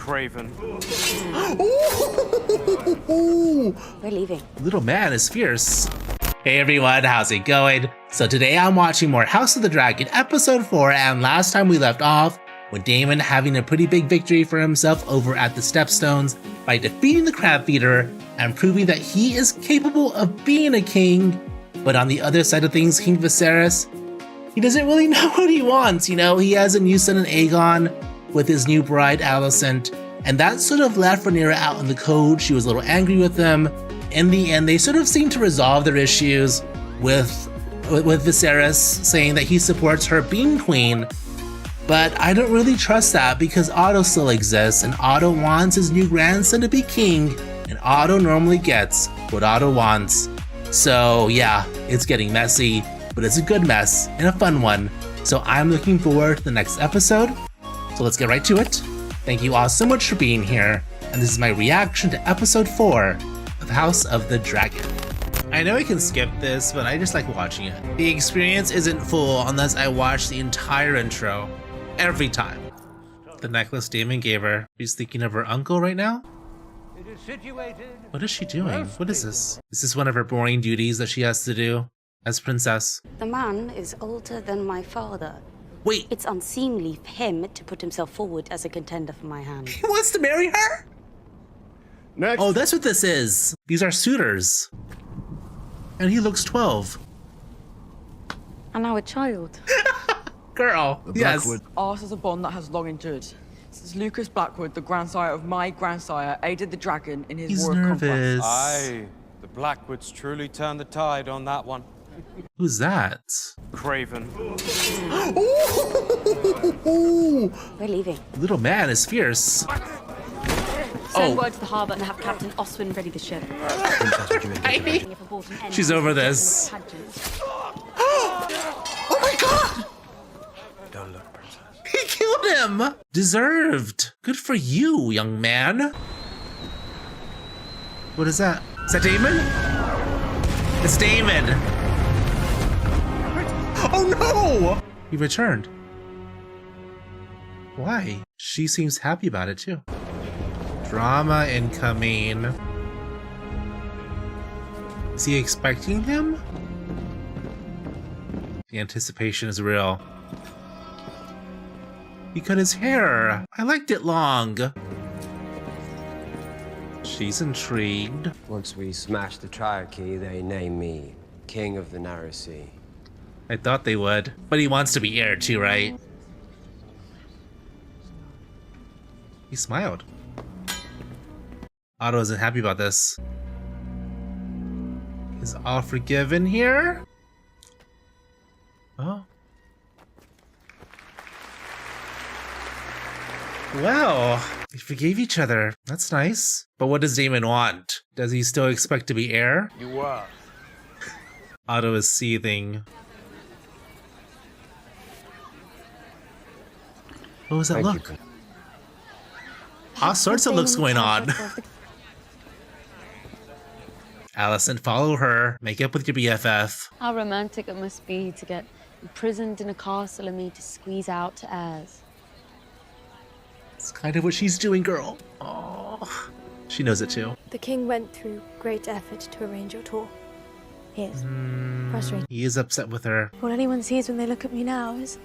Craven. We're leaving. Little man is fierce. Hey everyone, how's it going? So today I'm watching more House of the Dragon episode 4, and last time we left off with Daemon having a pretty big victory for himself over at the Stepstones by defeating the Crab Feeder and proving that he is capable of being a king. But on the other side of things, King Viserys, he doesn't really know what he wants. You know, he has a new son in Aegon with his new bride Alicent, and that sort of left Rhaenyra out in the cold. She was a little angry with them. In the end, they sort of seem to resolve their issues with Viserys saying that he supports her being queen. But I don't really trust that because Otto still exists, and Otto wants his new grandson to be king, and Otto normally gets what Otto wants. So yeah, it's getting messy, but it's a good mess and a fun one. So I'm looking forward to the next episode. So let's get right to it. Thank you all so much for being here, and this is my reaction to episode 4 of House of the Dragon. I know I can skip this, but I just like watching it. The experience isn't full unless I watch the entire intro. Every time. The necklace Daemon gave her. She's thinking of her uncle right now? What is she doing? What is this? Is this one of her boring duties that she has to do as princess? The man is older than my father. Wait, It's unseemly for him to put himself forward as a contender for my hand. he wants to marry her? Next. Oh, that's what this is. These are suitors. And he looks 12. And now a child. Girl, The yes. Blackwood. Ours is a bond that has long endured. Since Lucas Blackwood, the grandsire of my grandsire, aided the dragon in his He's war of conquest. nervous. Aye, the Blackwoods truly turned the tide on that one. Who's that? Craven. We're leaving. Little man is fierce. Send word to the harbour and have Captain Oswin ready the ship. She's over this. Oh my god! Don't look, princess. He killed him! Deserved. Good for you, young man. What is that? Is that Daemon? It's Daemon! Oh no! He returned. Why? She seems happy about it too. Drama incoming. Is he expecting him? The anticipation is real. He cut his hair. I liked it long. She's intrigued. Once we smash the Triarchy, they name me King of the Narrow Sea. I thought they would. But he wants to be heir too, right? He smiled. Otto isn't happy about this. Is all forgiven here? Oh. Well, they forgave each other. That's nice. But what does Daemon want? Does he still expect to be heir? You were. Otto is seething. What was that Thank look? you. All sorts of looks going on. Alicent, follow her. Make up with your BFF. How romantic it must be to get imprisoned in a castle and me to squeeze out to heirs. It's kind of what she's doing, girl. Oh, she knows it too. The king went through great effort to arrange your tour. He is frustrated. He is upset with her. All anyone sees when they look at me now is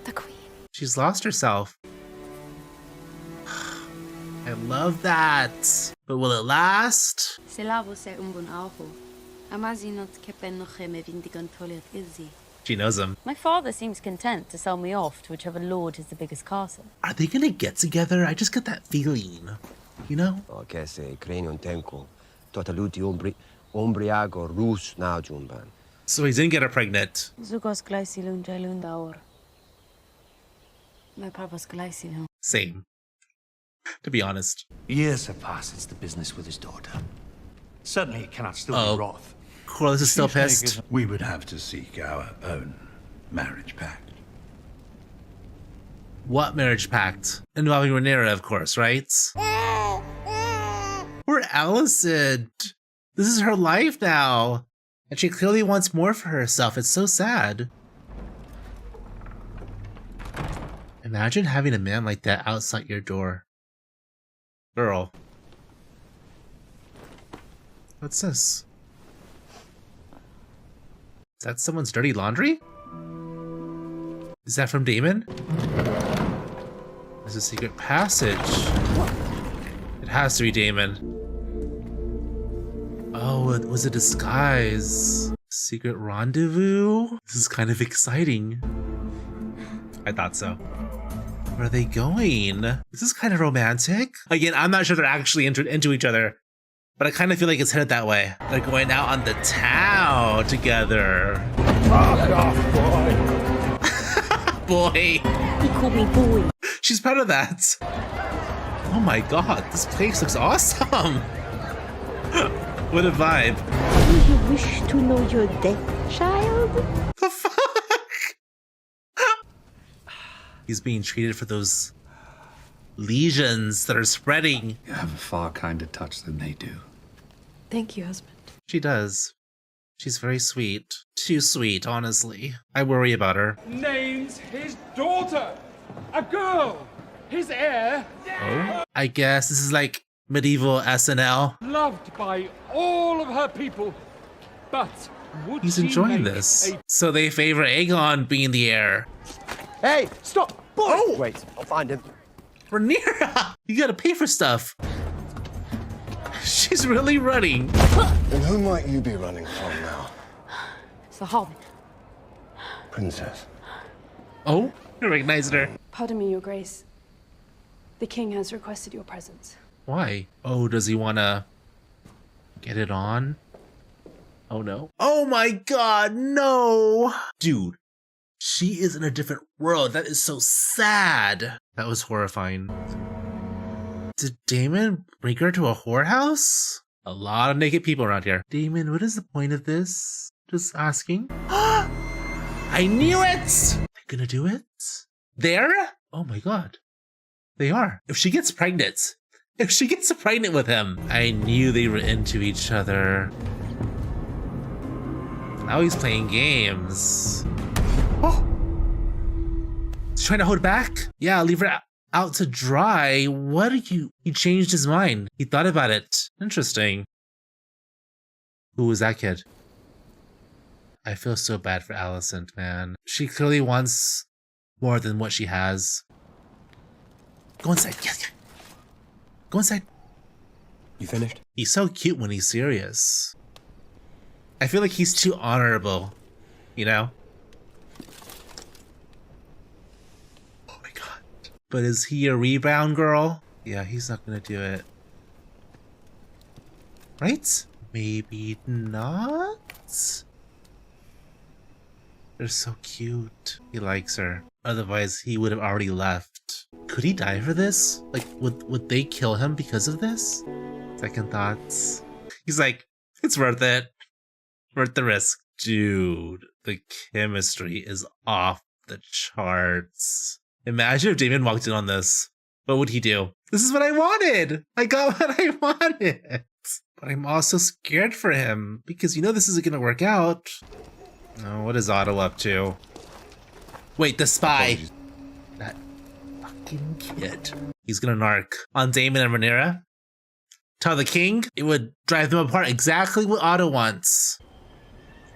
the queen. She's lost herself. I love that. But will it last? She knows him. My father seems content to sell me off to whichever lord has the biggest castle. Are they gonna get together? I just get that feeling. You know? Okay, se creni un tenko, totaluti ombriago rus now jumban. So he didn't get her pregnant. Same. To be honest. Years have passed since the business with his daughter. Certainly it cannot still Oh. be Roth. Corlys is still pissed. We would have to seek our own marriage pact. What marriage pact? Involving Rhaenyra, of course, right? Poor Alicent. This is her life now. And she clearly wants more for herself. It's so sad. Imagine having a man like that outside your door. Girl. What's this? Is that someone's dirty laundry? Is that from Damon? There's a secret passage. It has to be Damon. Oh, it was a disguise. Secret rendezvous? This is kind of exciting. I thought so. Where are they going? This is kind of romantic. Again, I'm not sure they're actually into each other, but I kind of feel like it's headed that way. They're going out on the town together. Fuck off, boy! Boy. He called me boy. She's proud of that. Oh my god, this place looks awesome. What a vibe. Do you wish to know your death, child? The fuck? He's being treated for those lesions that are spreading. You have a far kinder touch than they do. Thank you, husband. She does. She's very sweet. Too sweet, honestly. I worry about her. Names his daughter, a girl, his heir, Oh? I guess this is like medieval SNL. loved by all of her people. But would He's she enjoying make this. a So they favor Aegon being the heir. Hey, stop! Boy! Oh! Wait, I'll find him. Rhaenyra! You gotta pay for stuff. She's really running. And who might you be running from now? It's the Hobbit. Princess. Oh, I recognized her. Pardon me, Your Grace. The king has requested your presence. Why? Oh, does he wanna get it on? Oh no. Oh my god, no! Dude, she is in a different world. That is so sad. That was horrifying. Did Damon bring her to a whorehouse? A lot of naked people around here. Damon, what is the point of this? Just asking. I knew it! They're gonna do it? There? Oh my god. They are. If she gets pregnant with him. I knew they were into each other. Now he's playing games. Oh! He's trying to hold back? Yeah, leave her out to dry. What are you? He changed his mind. He thought about it. Interesting. Who was that kid? I feel so bad for Alicent, man. She clearly wants more than what she has. Go inside. Yeah. Go inside. You finished? He's so cute when he's serious. I feel like he's too honorable, you know? Oh my god. But is he a rebound girl? Yeah, he's not gonna do it. Right? Maybe not? They're so cute. He likes her. Otherwise, he would have already left. Could he die for this? Like, would they kill him because of this? Second thoughts. He's like, it's worth it. Worth the risk. Dude, the chemistry is off the charts. Imagine if Damon walked in on this. What would he do? This is what I wanted! I got what I wanted! But I'm also scared for him, because you know this isn't gonna work out. Oh, what is Otto up to? Wait, the spy! That fucking kid. He's gonna narc on Damon and Rhaenyra. Tell the king it would drive them apart, exactly what Otto wants.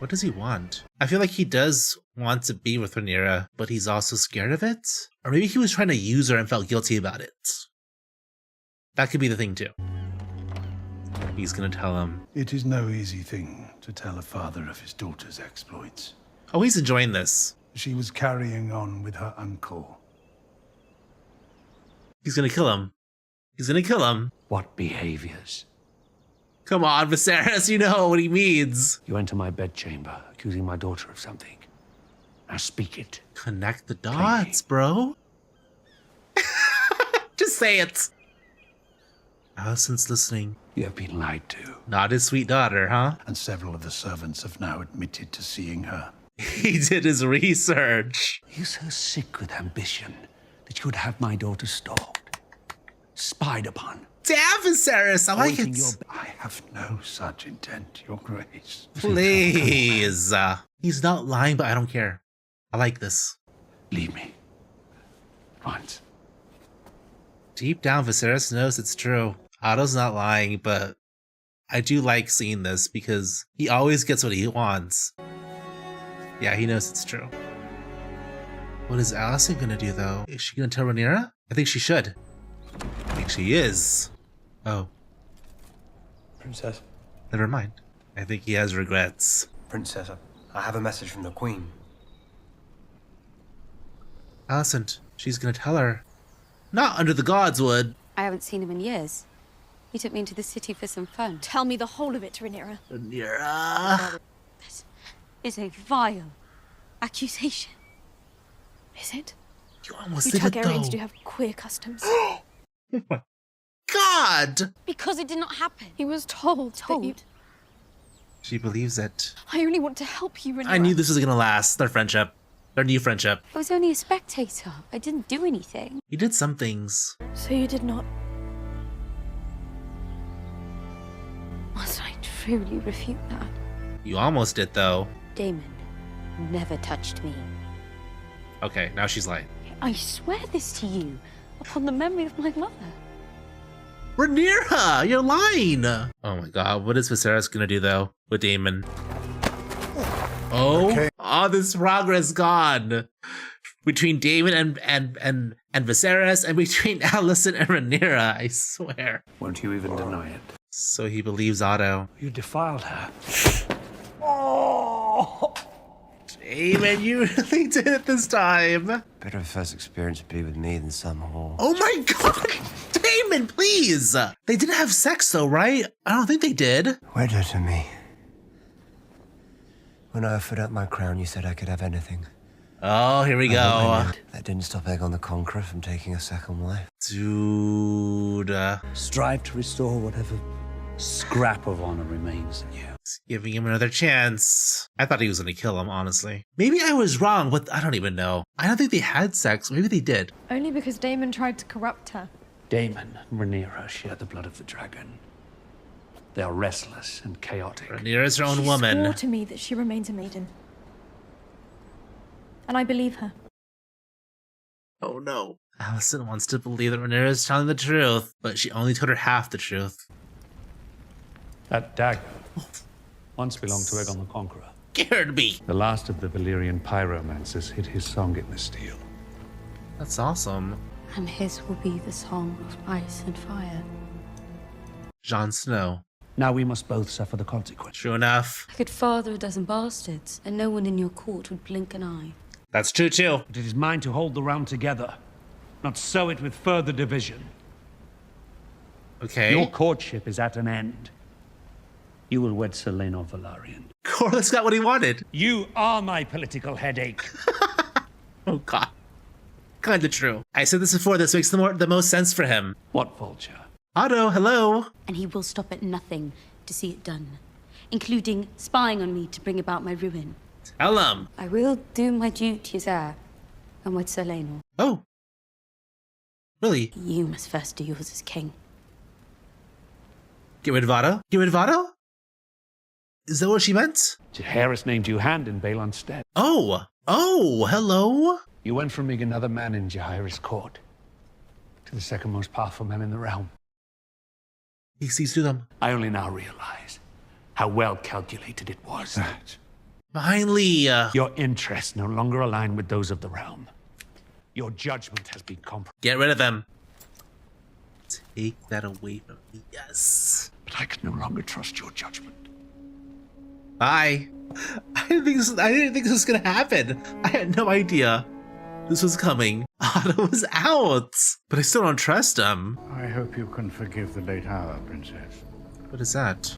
What does he want? I feel like he does want to be with Rhaenyra, but he's also scared of it? Or maybe he was trying to use her and felt guilty about it. That could be the thing too. He's gonna tell him. It is no easy thing to tell a father of his daughter's exploits. Oh, he's enjoying this. She was carrying on with her uncle. He's gonna kill him. He's gonna kill him. What behaviors? Come on, Viserys, you know what he means. You enter my bedchamber, accusing my daughter of something. Now speak it. Connect the dots, bro. Just say it. Alicent's listening. You have been lied to. Not his sweet daughter, huh? And several of the servants have now admitted to seeing her. He did his research. You're so sick with ambition that you would have my daughter stalked, spied upon. Damn, Viserys, I like Pointing it. I have no such intent, Your Grace. Please. He's not lying, but I don't care. I like this. Leave me. Once. Deep down, Viserys knows it's true. Otto's not lying, but I do like seeing this because he always gets what he wants. Yeah, he knows it's true. What is Alicent gonna do though? Is she gonna tell Rhaenyra? I think she should. I think she is. Oh. Princess. Never mind. I think he has regrets. Princess, I have a message from the Queen. Alicent, she's gonna tell her. Not under the gods would. I haven't seen him in years. He took me into the city for some fun. Tell me the whole of it, Rhaenyra. Rhaenyra. This is a vile accusation. Is it? You almost You did it though. Targaryens do have queer customs. Oh my god! Because it did not happen. He was told. That you... She believes it. I only want to help you, Rhaenyra. I knew this was gonna last. Their friendship. Their new friendship. I was only a spectator. I didn't do anything. You did some things. So you did not... Must I truly refute that? You almost did though. Daemon never touched me. Okay, now she's lying. I swear this to you, upon the memory of my mother. Rhaenyra, you're lying! Oh my god, what is Viserys gonna do though with Daemon? Oh, Okay. All this progress gone between Daemon and Viserys, and between Alicent and Rhaenyra. I swear. Won't you even deny it? So he believes Otto. You defiled her. Daemon, you really did it this time. Better a first experience be with me than some whore. Oh my god, Daemon, please. They didn't have sex though, right? I don't think they did. Wed her to me. When I offered up my crown, you said I could have anything. Oh, here we go. That didn't stop Aegon the Conqueror from taking a second wife. Dude. Strive to restore whatever scrap of honor remains in you. Giving him another chance. I thought he was gonna kill him, honestly. Maybe I was wrong, but I don't even know. I don't think they had sex. Maybe they did. Only because Daemon tried to corrupt her. Daemon and Rhaenyra share the blood of the dragon. They are restless and chaotic. Rhaenyra's her own She woman. swore to me that she remains a maiden. And I believe her. Oh no. Alicent wants to believe that Rhaenyra's telling the truth, but she only told her half the truth. That dagger once belonged to Aegon the Conqueror. Scared me. The last of the Valyrian pyromancers hid his song in the steel. That's awesome. And his will be the song of ice and fire. Jon Snow. Now we must both suffer the consequence. True enough. I could father a dozen bastards, and no one in your court would blink an eye. That's true too. But it is mine to hold the realm together, not sow it with further division. Okay. Your courtship is at an end. You will wed Selena Velaryon. Corlys got what he wanted. You are my political headache. Oh god. Kinda true. I said this before, this makes the most sense for him. What vulture? Otto, hello. And he will stop at nothing to see it done, including spying on me to bring about my ruin. Tell him. I will do my duty as heir, and with Selena. Oh. Really? You must first do yours as king. Get rid of Otto? Get rid of Otto? Is that what she meant? Jaehaerys named you hand in Balon's stead. Oh. Oh, hello. You went from being another man in Jaehaerys' court to the second most powerful man in the realm. He sees through them. I only now realize how well calculated it was. Finally. Your interests no longer align with those of the realm. Your judgment has been compromised. Get rid of them. Take that away from me. Yes. But I can no longer trust your judgment. Bye. I didn't think this was gonna happen. I had no idea this was coming. Otto was out. But I still don't trust him. I hope you can forgive the late hour, Princess. What is that?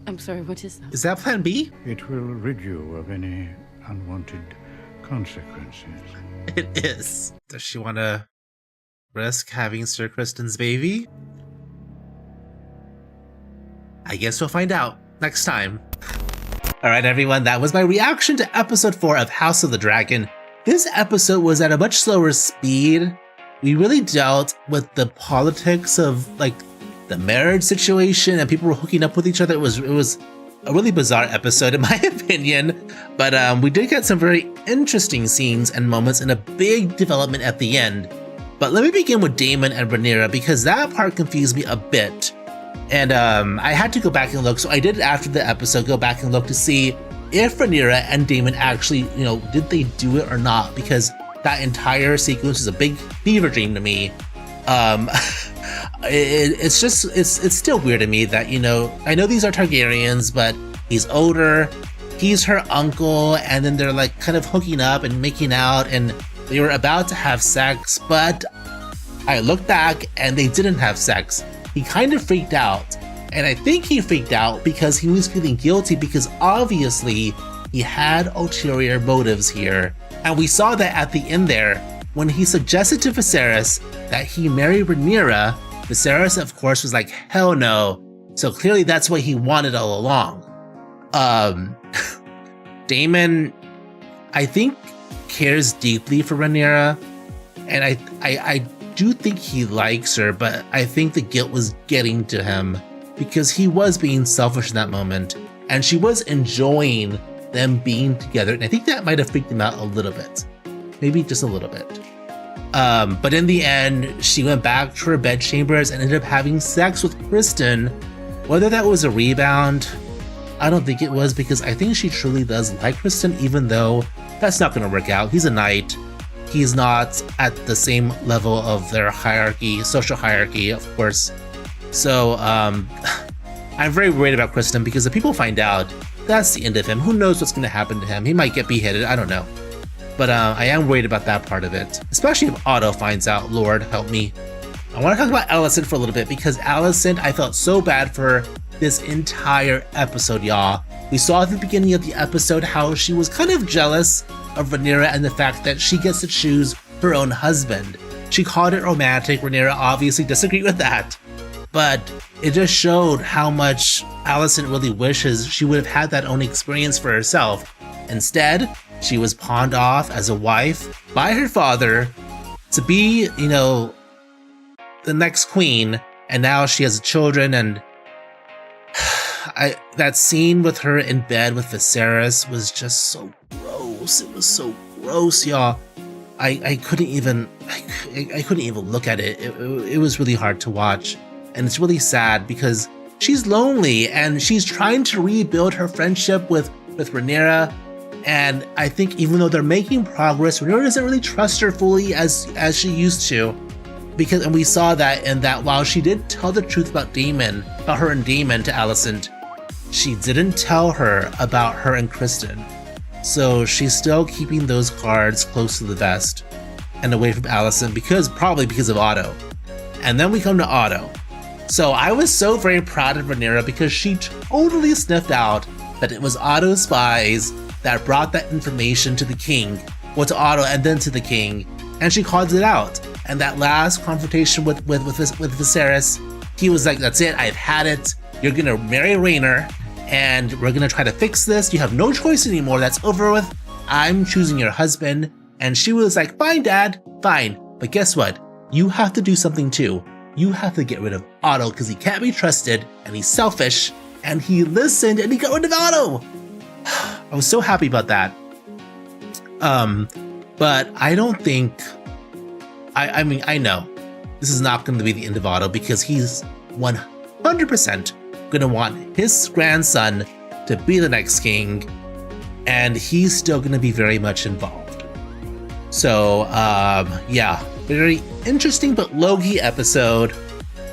I'm sorry, what is that? Is that plan B? It will rid you of any unwanted consequences. It is. Does she want to risk having Sir Criston's baby? I guess we'll find out next time. Alright everyone, that was my reaction to episode 4 of House of the Dragon. This episode was at a much slower speed. We really dealt with the politics of like the marriage situation and people were hooking up with each other. It was a really bizarre episode in my opinion, but we did get some very interesting scenes and moments and a big development at the end. But let me begin with Daemon and Rhaenyra because that part confused me a bit. And I had to go back and look, so I did after the episode go back and look to see if Rhaenyra and Daemon actually, did they do it or not? Because that entire sequence is a big fever dream to me. It's still weird to me that, I know these are Targaryens, but he's older, he's her uncle, and then they're like kind of hooking up and making out, and they were about to have sex, but I looked back and they didn't have sex. He kind of freaked out, and I think he freaked out because he was feeling guilty because obviously he had ulterior motives here. And we saw that at the end there, when he suggested to Viserys that he marry Rhaenyra, Viserys of course was like, hell no. So clearly that's what he wanted all along. Daemon, I think, cares deeply for Rhaenyra, and I do think he likes her, but I think the guilt was getting to him because he was being selfish in that moment, and she was enjoying them being together, and I think that might have freaked him out a little bit. Maybe just a little bit. But in the end, she went back to her bedchambers and ended up having sex with Kristen. Whether that was a rebound, I don't think it was, because I think she truly does like Kristen, even though that's not going to work out. He's a knight. He's not at the same level of their hierarchy, social hierarchy, of course. So I'm very worried about Kristen because if people find out, that's the end of him. Who knows what's going to happen to him? He might get beheaded. I don't know. But I am worried about that part of it, especially if Otto finds out. Lord, help me. I want to talk about Alicent for a little bit because Alicent, I felt so bad for this entire episode, y'all. We saw at the beginning of the episode how she was kind of jealous of Rhaenyra and the fact that she gets to choose her own husband. She called it romantic. Rhaenyra obviously disagreed with that. But it just showed how much Alicent really wishes she would have had that own experience for herself. Instead, she was pawned off as a wife by her father to be, the next queen, and now she has children, and that scene with her in bed with Viserys was just so gross. It was so gross, y'all. I couldn't even look at it. It was really hard to watch, and it's really sad because she's lonely and she's trying to rebuild her friendship with Rhaenyra. And I think even though they're making progress, Rhaenyra doesn't really trust her fully as she used to. And we saw that in that while she did tell the truth about her and Daemon to Alicent, she didn't tell her about her and Kristen. So she's still keeping those cards close to the vest and away from Alicent probably because of Otto. And then we come to Otto. So I was so very proud of Rhaenyra because she totally sniffed out that it was Otto's spies that brought that information to the king, to Otto and then to the king, and she called it out. And that last confrontation with Viserys, he was like, that's it, I've had it. You're gonna marry Rhaenyra, and we're gonna try to fix this. You have no choice anymore, that's over with. I'm choosing your husband. And she was like, fine, Dad, fine. But guess what? You have to do something too. You have to get rid of Otto because he can't be trusted, and he's selfish, and he listened, and he got rid of Otto. I was so happy about that. But I don't think, I mean, I know this is not going to be the end of Otto because he's 100% going to want his grandson to be the next king, and he's still going to be very much involved. So, yeah, very interesting but low-key episode.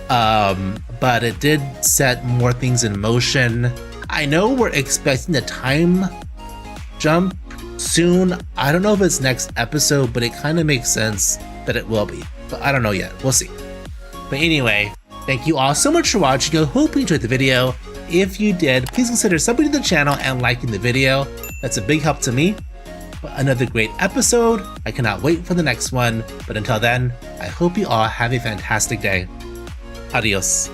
But it did set more things in motion. I know we're expecting a time jump soon. I don't know if it's next episode, but it kind of makes sense that it will be. But I don't know yet. We'll see. But anyway, thank you all so much for watching. I hope you enjoyed the video. If you did, please consider subbing to the channel and liking the video. That's a big help to me. But another great episode. I cannot wait for the next one. But until then, I hope you all have a fantastic day. Adios.